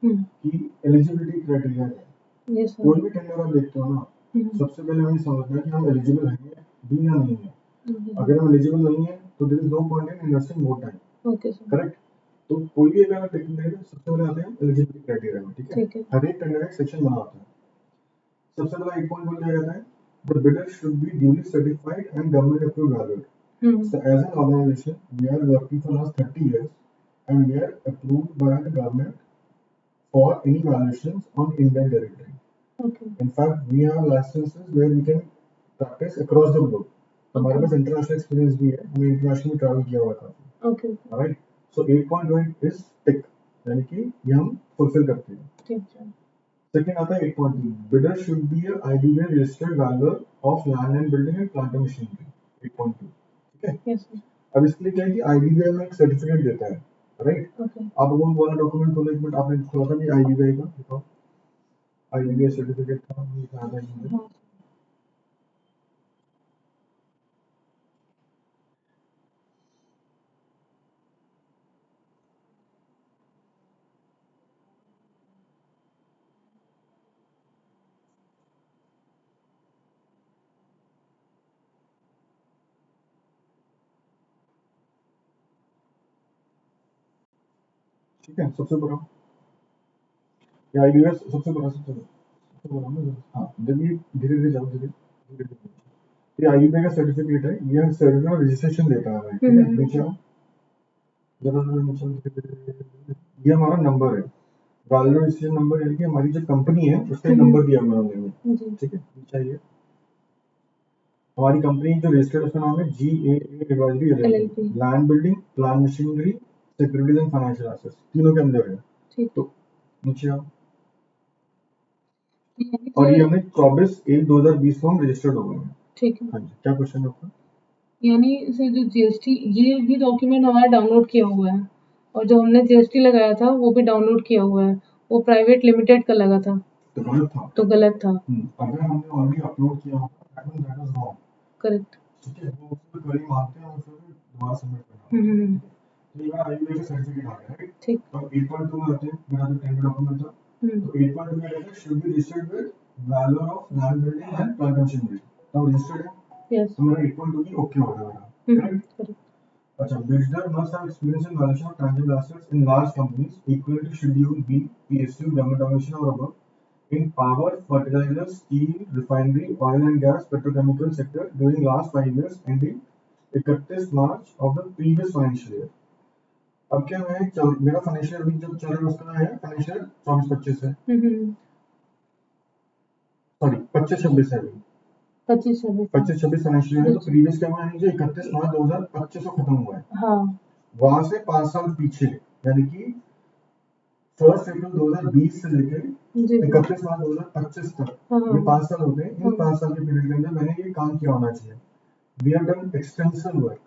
कि eligibility criteria क्या है। Yes sir. कोई भी टेंडर आप देखते हो ना, सबसे पहले हमें समझना है कि हम एलिजिबल हैं भी या नहीं है। अगर हम एलिजिबल नहीं है तो there is no point in investing more time. Okay sir. Correct. तो कोई भी अगर टेंडर है सबसे पहले आते हैं एलिजिबिलिटी क्राइटेरिया में। ठीक है, ठीक है। हर एक टेंडर का सेक्शन बना होता है। सबसे पहला 8.1 क्या कहता है, the bidder should be duly certified and government approved valued. So as an organization, we are working for last 30 years and we are approved by the government for any valuations on Indian territory. Okay. In fact, we have licenses where we can practice across the globe. हमारे पास international experience भी है, हमने international में travel किया हुआ है काफी। Okay. Right. So 8.1 is tick, यानी कि ये हम फुलफिल करते हैं। ठीक है। सेकंड आता है 8.2, bidder should be a IBA registered valuer of land and building and plant and machinery. 8.2। ठीक है। Yes sir. अब इसके लिए क्या है कि IBA में एक सर्टिफिकेट देता है। राइट। ओके। आप वो वाला डॉक्यूमेंट खोलो एक मिनट, आपने खोला था कि IBA का दिखाओ। IBA सर्टिफिकेट था, वो लिखा था इसमें। हाँ। ठीक है, सबसे बड़ा या IBA सबसे बड़ा सबसे बड़ा ना। हाँ, जब ये धीरे धीरे जाओ, धीरे धीरे ये IBA का सर्टिफिकेट है, ये सर्टिफिकेट और रजिस्ट्रेशन देता है। ठीक है, नीचे आओ जरा नीचे आओ, धीरे धीरे। ये हमारा नंबर है, वैल्यू रजिस्ट्रेशन नंबर, यानी कि हमारी जो कंपनी है उसका नंबर दिया हुआ है उन्होंने। ठीक है, नीचे आइए। हमारी कंपनी जो रजिस्टर्ड उसका नाम है GAA advisory LLP। Land building, plant machinery, securities and financial assets तीनों के अंदर है। ठीक। तो नीचे आओ। और ये हमने 24/1/2020 को हम रजिस्टर्ड हो गए हैं। ठीक है। हाँ जी, क्या क्वेश्चन है आपका? यानी सर जो GST ये भी डॉक्यूमेंट हमारा डाउनलोड किया हुआ है, और जो हमने GST लगाया था वो भी डाउनलोड किया हुआ है, वो प्राइवेट लिमिटेड का लगा था। तो गलत था। तो गलत था। अगर हमने ऑलरेडी अपलोड किया होगा दैट इज रॉन्ग। करेक्ट। ठीक है, वो उसको क्वेरी मांगते हैं और फिर दोबारा सबमिट करना। तो ये वाला IBA का सर्टिफिकेट आ गया। राइट। ठीक। तो 8.2 में आते हैं, मेरा जो टेंडर डॉक्यूमेंट था। तो 8.2 में कहता है should be registered with value of land building and plant machinery. तो रजिस्टर्ड है। यस। तो मेरा 8.2 की ओके हो गया मेरा। करेक्ट। अच्छा, bidder must have experience in valuation of tangible assets in large companies equal to Schedule B, PSU, government organization or above, in power, fertilizer, steel, refinery, oil and gas, petrochemical sector during last 5 years ending 31 March of the previous financial year. अब क्या है, मेरा financial अभी जब चल रहा है उसका है फाइनेंशियल 24-25 है। सॉरी 25-26 है अभी। 25-26 फाइनेंशियल है। तो प्रीवियस क्या हुआ, यानी जो 31 मार्च 2025 को खत्म हुआ है। हाँ। वहां से 5 साल पीछे, यानी कि 1 अप्रैल 2020 से लेकर 31 मार्च 2025 तक, ये 5 साल होते हैं। इन 5 साल के पीरियड के अंदर मैंने ये काम किया होना चाहिए। We have done extensive work.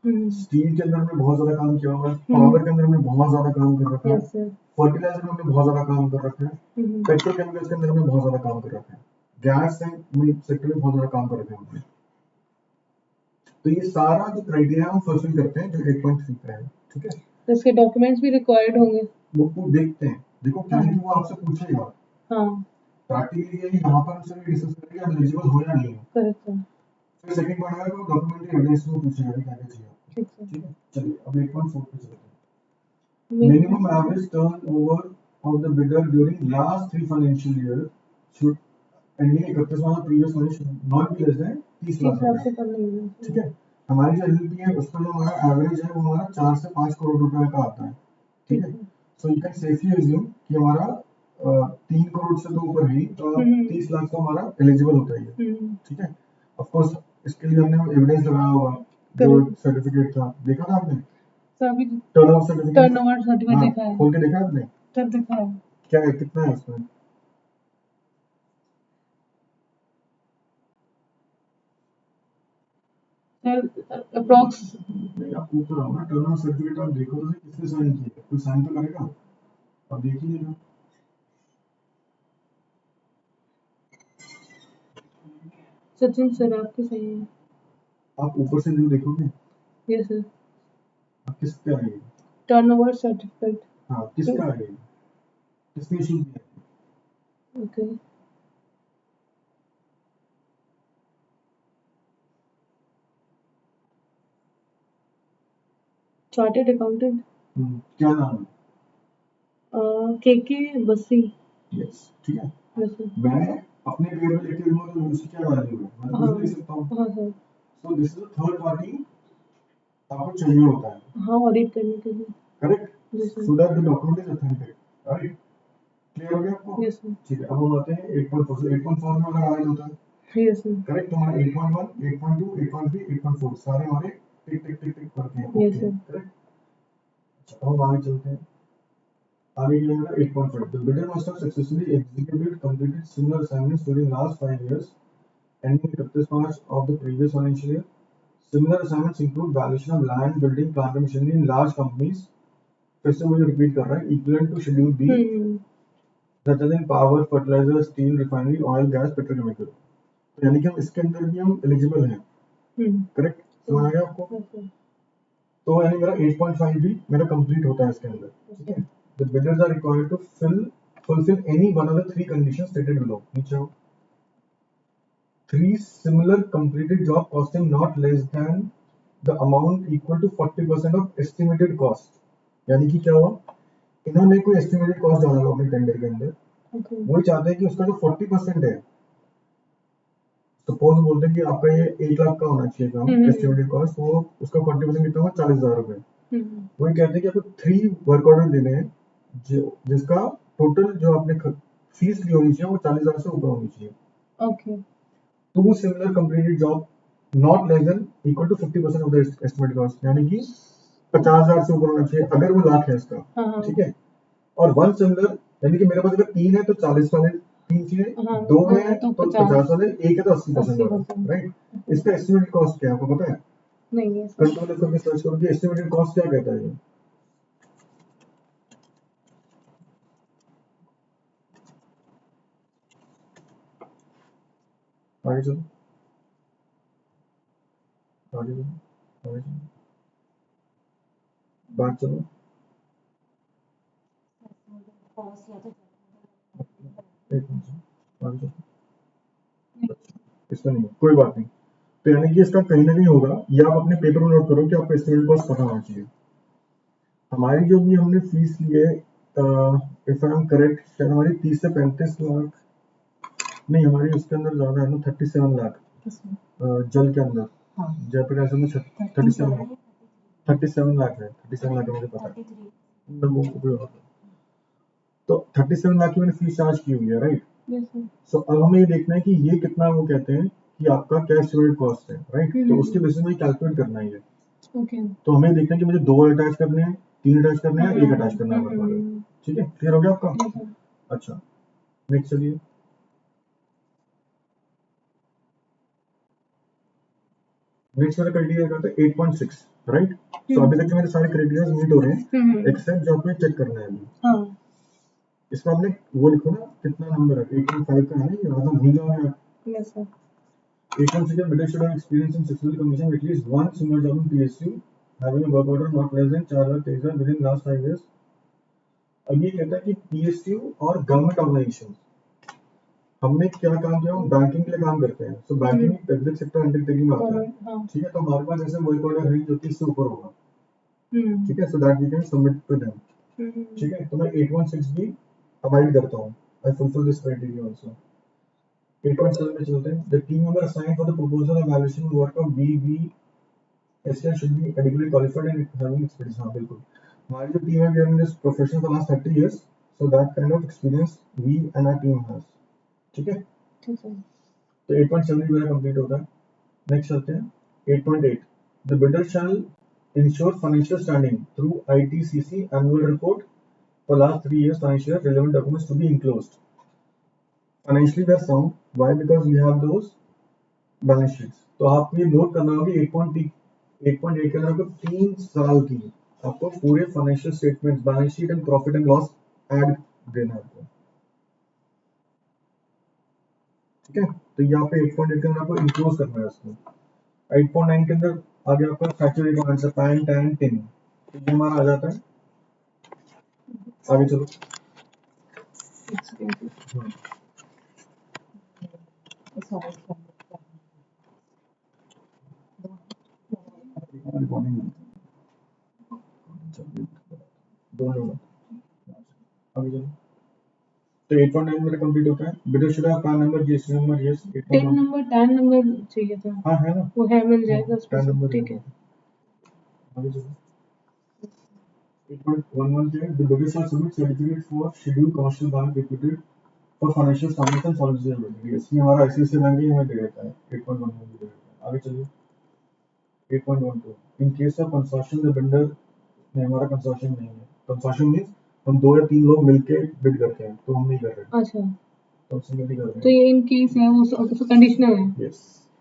Steel के अंदर हमने बहुत ज्यादा काम किया हुआ है, पावर के अंदर हमने बहुत ज्यादा काम कर रखा है, फर्टिलाइजर में हमने बहुत ज्यादा काम कर रखा है, पेट्रोकेमिकल्स के अंदर हमने बहुत ज्यादा काम कर रखा है, गैस सेक्टर में बहुत ज्यादा काम कर रखा है हमने। तो ये सारा जो क्राइटेरिया हम फुलफिल करते हैं जो 8.3 का है। ठीक है, तो इसके डॉक्यूमेंट्स भी रिक्वायर्ड होंगे। वो देखते हैं। देखो क्या है कि वो आपसे पूछेगा। हाँ, प्रैक्टिकली यहाँ पर हमसे डिस्कस करेंगे आप एलिजिबल हो या नहीं हो। करेक्ट है। फिर सेकंड पॉइंट है वो डॉक्यूमेंट्री एविडेंस में पूछेगा कि क्या क्या चाहिए आपको। ठीक है, चलिए अब 8.4 पे चलते हैं। Minimum average turnover of the bidder during last 3 financial year should ending 31 March previous financial not be less than 30 lakh रुपए। ठीक है, हमारी जो एलएलपी है उसका जो हमारा एवरेज है वो हमारा 4 से 5 करोड़ रुपए का आता है। ठीक है, so you can safely assume कि हमारा 3 करोड़ से तो ऊपर ही, तो 30 लाख तो हमारा एलिजिबल होता है। ठीक है, ऑफ कोर्स इसके लिए हमने एविडेंस लगाया होगा, जो सर्टिफिकेट था देखा था आपने, टर्नओवर सर्टिफिकेट देखा है, खोल के देखा आपने? तब देखा है, क्या है, कितना है उसमें? अप्रॉक्स नहीं, आप ऊपर आओ ना, टर्नओवर सर्टिफिकेट आप देखो तो किसने साइन किया, कोई साइन तो करेगा, आप देखिएगा। सचिन सर आपके सही है। आप ऊपर से जो देखोगे। Yes sir. किसका है? Turnover certificate. हाँ, किसका है? किसने इशू किया? Okay, chartered accountant. क्या नाम है? केके बसी। यस, ठीक है। वैसे मैं अपने पेयर में लेके दूंगा तो उसकी क्या वैल्यू है, मैं तो कुछ भी लिख सकता हूँ। हाँ sir. So this is a third party आपको चाहिए होता है, हाँ, ऑडिट करने के लिए। करेक्ट, जी sir. So that the document is authentic, right? Clear हो गया आपको? Yes sir. ठीक है, अब हम आते हैं 8.4 से 8.4 में हमारा आया होता है, यस सर। करेक्ट? तो हमारा 8.1 8.2 8.3 8.4 सारे हमारे टिक टिक टिक टिक करके हैं, यस ओके, सर। करेक्ट। अच्छा, अब हम आगे चलते हैं। आगे क्या है? 8.5 the bidder must have successfully executed completed similar assignments during last 5 years ending 31st March of the previous financial year. Similar assignments include valuation of land, building, plant and machinery in large companies. फिर से मुझे repeat कर रहा है, equivalent to schedule B rather than power, fertilizer, steel, refinery, oil, gas, petrochemical. तो यानी कि हम इसके अंदर भी हम एलिजिबल हैं, करेक्ट? समझ आ गया आपको? तो यानी मेरा 8.5 भी मेरा कंप्लीट होता है इसके अंदर, ठीक है? The bidders are required to fulfill any one of the three conditions stated below. नीचे आओ। 3 similar completed job costing not less than the amount equal to 40% of estimated cost. यानी कि क्या हुआ, इन्होंने कोई एस्टिमेटेड कॉस्ट डाला अपने टेंडर के अंदर, वही चाहते हैं कि उसका जो 40% है, सपोज बोलते हैं कि आपका ये 1 लाख का होना चाहिए काम एस्टिमेटेड कॉस्ट, वो उसका 40% कितना होगा, 40,000 रुपए। वही कहते हैं कि आपको 3 वर्क ऑर्डर देने हैं जिसका टोटल जो आपने फीस ली होनी चाहिए वो 40,000 से ऊपर होनी चाहिए। Okay. 2 similar completed job not less than equal to 50% of the estimate cost, यानी कि 50,000 से ऊपर होना चाहिए अगर वो लाख है इसका, ठीक है? और 1 similar यानी कि मेरे पास अगर 3 है तो 40 वाले 3 चाहिए, 2 है तो 50 वाले, 1 है तो 80% वाला, राइट? इसका एस्टिमेटेड कॉस्ट क्या है आपको पता है? नहीं है। कंट्रोल एफ करके सर्च करो कि एस्टिमेटेड कॉस्ट क्या कहता है ये। आगे चलो, आगे चलो, आगे चलो, बात चलो। एक मिनट, आगे चलो। इसका नहीं है, कोई बात नहीं। तो यानी कि इसका कहीं ना कहीं होगा, या आप अपने पेपर में नोट करो कि आपको एस्टिमेटेड कॉस्ट पता होना चाहिए। हमारी जो भी हमने फीस ली है, इफ आई एम करेक्ट, शायद हमारी 30 से 35 लाख नहीं, हमारी उसके अंदर ज्यादा है ना, 37 लाख जल के अंदर, जयपुर ऐसे में 37 लाख, 37 लाख है, 37 लाख है मुझे पता है। तो 37 लाख की मैंने फीस चार्ज की हुई है, राइट? सो अब हमें ये देखना है कि ये कितना वो कहते हैं कि आपका क्या एस्टिमेटेड कॉस्ट है, राइट? तो उसके बेसिस में कैलकुलेट करना है ये। तो हमें देखना है कि मुझे 2 अटैच करने हैं, 3 अटैच करने हैं, 1 अटैच करना है, ठीक है? क्लियर हो गया आपका? अच्छा, नेक्स्ट चलिए। नेक्स्ट वाला क्राइटेरिया क्या था? 8.6, राइट? तो अभी तक मेरे सारे क्राइटेरिया मीट हो रहे हैं, एक्सेप्ट जो आपने चेक करना है अभी। इसमें आपने वो लिखो ना, कितना नंबर है? 8.5 का है ना, ये वरना भूल जाओगे आप। Yes sir. 8.6 bidder should have experience in successful completion of at least one single job in PSU, having a work order not less than 4,23,000 within last 5 years. अब ये कहता है कि PSU और गवर्नमेंट ऑर्गेनाइजेशन, हमने क्या काम किया? बैंकिंग के लिए काम करते हैं, तो बैंकिंग पब्लिक सेक्टर अंडरटेकिंग में आता है, ठीक है? तो हमारे पास ऐसे वर्क ऑर्डर है जो 30 से ऊपर होगा, ठीक है? So that we can submit to them, ठीक है? तो मैं 8.6 भी अवॉइड करता हूँ, I fulfil this criteria also. 8.7 में चलते हैं। The team member assigned for the proposal and evaluation work of BVSL should be adequately qualified and having experience. हाँ बिल्कुल, हमारी जो टीम है, we are in this profession for last 30 years, so that kind of experience we and our team has, ठीक है? ठीक है। तो 8.7 मेरा कंप्लीट होता है। नेक्स्ट चलते हैं 8.8 The bidder shall ensure financial standing through ITCC annual report for last 3 years financial year, relevant documents to be enclosed. Financially we are sound, why? Because we have those balance sheet. तो आपको ये note करना होगा कि 8.8 के अंदर आपको 3 साल की आपको पूरे financial statements, balance sheet and profit and loss add देना है आपको, ठीक है? तो यहाँ पे 8.8 के अंदर आपको इंक्लूड करना है उसको। 8.9 के अंदर आगे आपका फैक्चुअल अकाउंट्स है, पैन, टैन, टिन, तो ये हमारा आ जाता है। आगे चलो, रिकॉर्डिंग दोनों अभी चलो। तो 8.9 मेरा कंप्लीट होता है। बेटा should have pan number, GST number, yes. Tin number, tan number चाहिए था। हाँ है ना, वो है, मिल जाएगा उस पैन पे। नंबर ठीक है। आगे चलो। 8.11 क्या है? The biggest shall submit certificate for scheduled commercial bank reputed for financial standards and solvency rating। इसमें हमारा ICICI बैंक ही हमें दे देता है 8.11 दे देता है। आगे चलिए 8.12 इन case of consortium the vendor, नहीं हमारा कंसोर्शियम नहीं है। कंसोर्शियम मींस हम 2 या 3 लोग मिलके बिड करते हैं, तो हम नहीं कर रहे। अच्छा, तो हम सिंगल ही कर रहे हैं। तो ये इन केस है, वो कंडीशनल है। यस,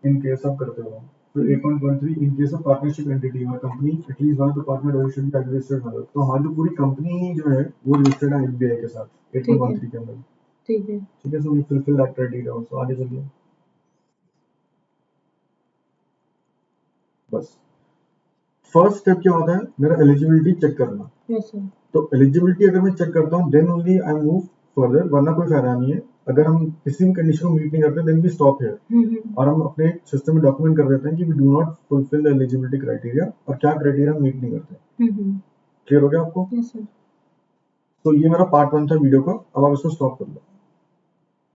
इन केस ऑफ करते हो। तो 8.13 in case of partnership entity और company at least one of the partner should be registered मतलब, तो हमारी पूरी कंपनी जो है वो रजिस्टर्ड है एसबीआई के साथ 8.13 के अंदर। ठीक है। ठीक है, so we fulfil that criteria also. आगे चलिए बस। फर्स्ट स्टेप क्या होता है? मेरा एलिजिबिलिटी चेक करना। Yes sir. तो एलिजिबिलिटी अगर मैं चेक करता हूँ then only I move further, वरना कोई फायदा नहीं है। अगर हम किसी भी कंडीशन को मीट नहीं करते देन वी स्टॉप हियर और हम अपने सिस्टम में डॉक्यूमेंट कर देते हैं कि we do not fulfil the eligibility criteria, और क्या क्राइटेरिया हम मीट नहीं करते। क्लियर हो गया आपको? Yes sir. तो ये मेरा पार्ट 1 था वीडियो का, अब आप इसको स्टॉप कर लो।